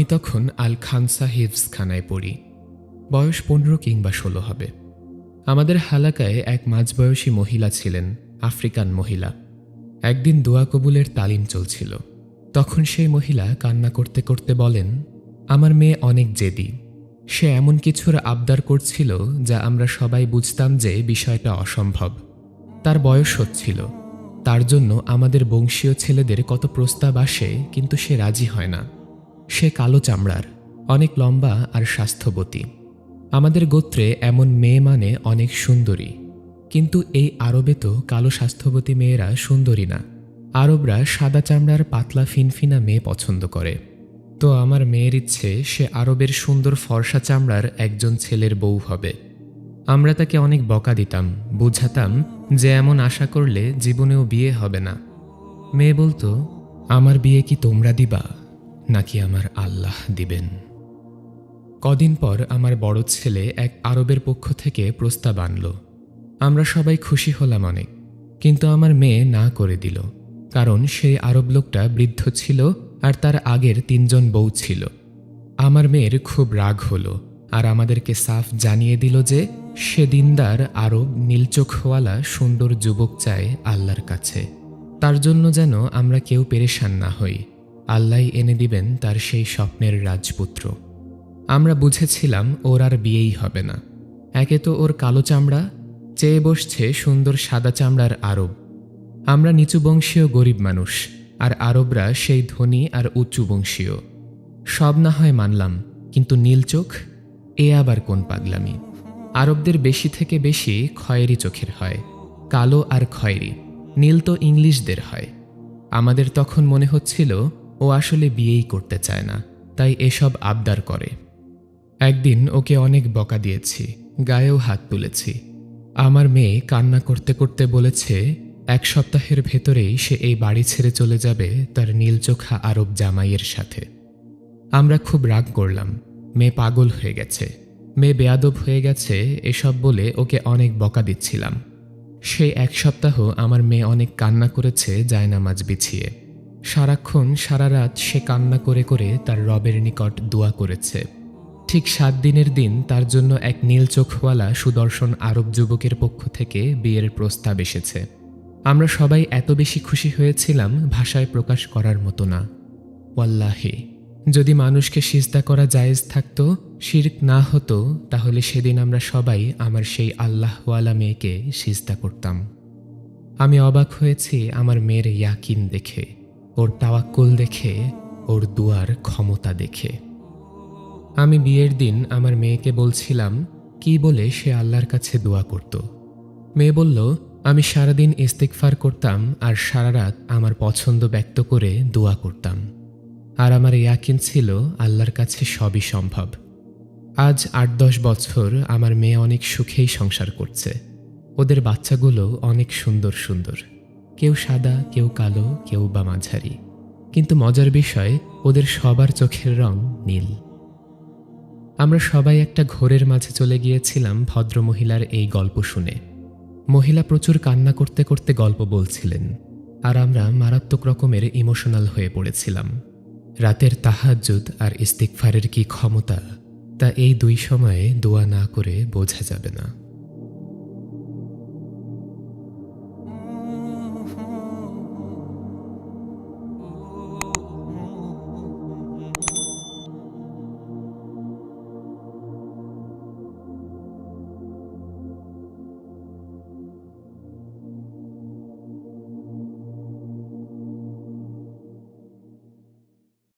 আমি তখন আল খানসা হিফজখানায় পড়ি। বয়স 15 কিংবা 16 হবে। আমাদের হালাকায় এক মাঝবয়সী মহিলা ছিলেন, আফ্রিকান মহিলা। একদিন দোয়া কবুলের তালিম চলছিল। তখন সেই মহিলা কান্না করতে করতে বলেন, আমার মেয়ে অনেক জেদি। সে এমন কিছুর আবদার করছিল যা আমরা সবাই বুঝতাম যে বিষয়টা অসম্ভব। তার বয়স হচ্ছিল, তার জন্য আমাদের বংশীয় ছেলেদের কত প্রস্তাব আসে, কিন্তু সে রাজি হয় না। সে কালো চামড়ার, অনেক লম্বা আর স্বাস্থ্যবতী। আমাদের গোত্রে এমন মেয়ে মানে অনেক সুন্দরী, কিন্তু এই আরবে তো কালো স্বাস্থ্যবতী মেয়েরা সুন্দরী না। আরবরা সাদা চামড়ার পাতলা ফিনফিনা মেয়ে পছন্দ করে। তো আমার মেয়ের ইচ্ছে সে আরবের সুন্দর ফর্সা চামড়ার একজন ছেলের বউ হবে। আমরা তাকে অনেক বকা দিতাম, বুঝাতাম যে এমন আশা করলে জীবনেও বিয়ে হবে না। মেয়ে বলতো, আমার বিয়ে কি তোমরা দিবা নাকি আমার আল্লাহ দিবেন? কদিন পর আমার বড় ছেলে এক আরবের পক্ষ থেকে প্রস্তাব আনল। আমরা সবাই খুশি হলাম অনেক, কিন্তু আমার মেয়ে না করে দিল, কারণ সেই আরব লোকটা বৃদ্ধ ছিল আর তার আগের 3 জন বউ ছিল। আমার মেয়ের খুব রাগ হলো আর আমাদেরকে সাফ জানিয়ে দিল যে সে দিনদার আরব নীলচোখওয়ালা সুন্দর যুবক চায় আল্লাহর কাছে। তার জন্য যেন আমরা কেউ পেরেশান না হই, আল্লাহই এনে দিবেন তার সেই স্বপ্নের রাজপুত্র। আমরা বুঝেছিলাম ওর আর বিয়েই হবে না। একে তো ওর কালো চামড়া, চেয়ে বসছে সুন্দর সাদা চামড়ার আরব। আমরা নিচু বংশীয় গরিব মানুষ, আর আরবরা সেই ধনী আর উঁচু বংশীয়। সব না হয় মানলাম, কিন্তু নীল চোখ, এ আবার কোন পাগলামি? আরবদের বেশি থেকে বেশি খয়েরি চোখের হয়, কালো আর খয়েরি। নীল তো ইংলিশদের হয়। আমাদের তখন মনে হচ্ছিল ও আসলে বিয়েই করতে চায় না, তাই এসব আবদার করে। একদিন ওকে অনেক বকা দিয়েছি, গায়েও হাত তুলেছি। আমার মেয়ে কান্না করতে করতে বলেছে 1 সপ্তাহের ভেতরেই সে এই বাড়ি ছেড়ে চলে যাবে তার নীলচোখা আরব জামাইয়ের সাথে। আমরা খুব রাগ করলাম, মেয়ে পাগল হয়ে গেছে, মেয়ে বেয়াদব হয়ে গেছে, এসব বলে ওকে অনেক বকা দিচ্ছিলাম। সেই 1 সপ্তাহ আমার মেয়ে অনেক কান্না করেছে জায়নামাজ বিছিয়ে। সারাক্ষণ সারা রাত সে কান্না করে করে তার রবের নিকট দোয়া করেছে। ঠিক 7 দিনের দিন তার জন্য এক নীল চোখওয়ালা সুদর্শন আরব যুবকের পক্ষ থেকে বিয়ের প্রস্তাব এসেছে। আমরা সবাই এত বেশি খুশি হয়েছিলাম, ভাষায় প্রকাশ করার মতো না। ওয়াল্লাহি, যদি মানুষকে সিজদা করা জায়েজ থাকতো, শিরক না হতো, তাহলে সেদিন আমরা সবাই আমার সেই আল্লাহওয়ালা মেয়েকে সিজদা করতাম। আমি অবাক হয়েছি আমার মেয়ের ইয়াকিন দেখে, ওর তাওয়াক্কুল দেখে, ওর দুয়ার ক্ষমতা দেখে। আমি বিয়ের দিন আমার মেয়েকে বলছিলাম কি বলে সে আল্লাহর কাছে দোয়া করত। মেয়ে বলল, আমি সারাদিন ইস্তিগফার করতাম আর সারা রাত আমার পছন্দ ব্যক্ত করে দোয়া করতাম। আর আমার ইয়াকিন ছিল আল্লাহর কাছে সবই সম্ভব। আজ 8-10 বছর আমার মেয়ে অনেক সুখেই সংসার করছে। ওদের বাচ্চাগুলো অনেক সুন্দর সুন্দর, কেউ সাদা, কেউ কালো, কেউ বা মাঝারি, কিন্তু মজার বিষয় ওদের সবার চোখের রং নীল। আমরা সবাই একটা ঘোরের মাঝে চলে গিয়েছিলাম ভদ্রমহিলার এই গল্প শুনে। মহিলা প্রচুর কান্না করতে করতে গল্প বলছিলেন, আর আমরা মারাত্মক রকমের ইমোশনাল হয়ে পড়েছিলাম। রাতের তাহাজ্জুদ আর ইস্তিগফারের কি ক্ষমতা, তা এই 2 সময়ে দোয়া না করে বোঝা যাবে না।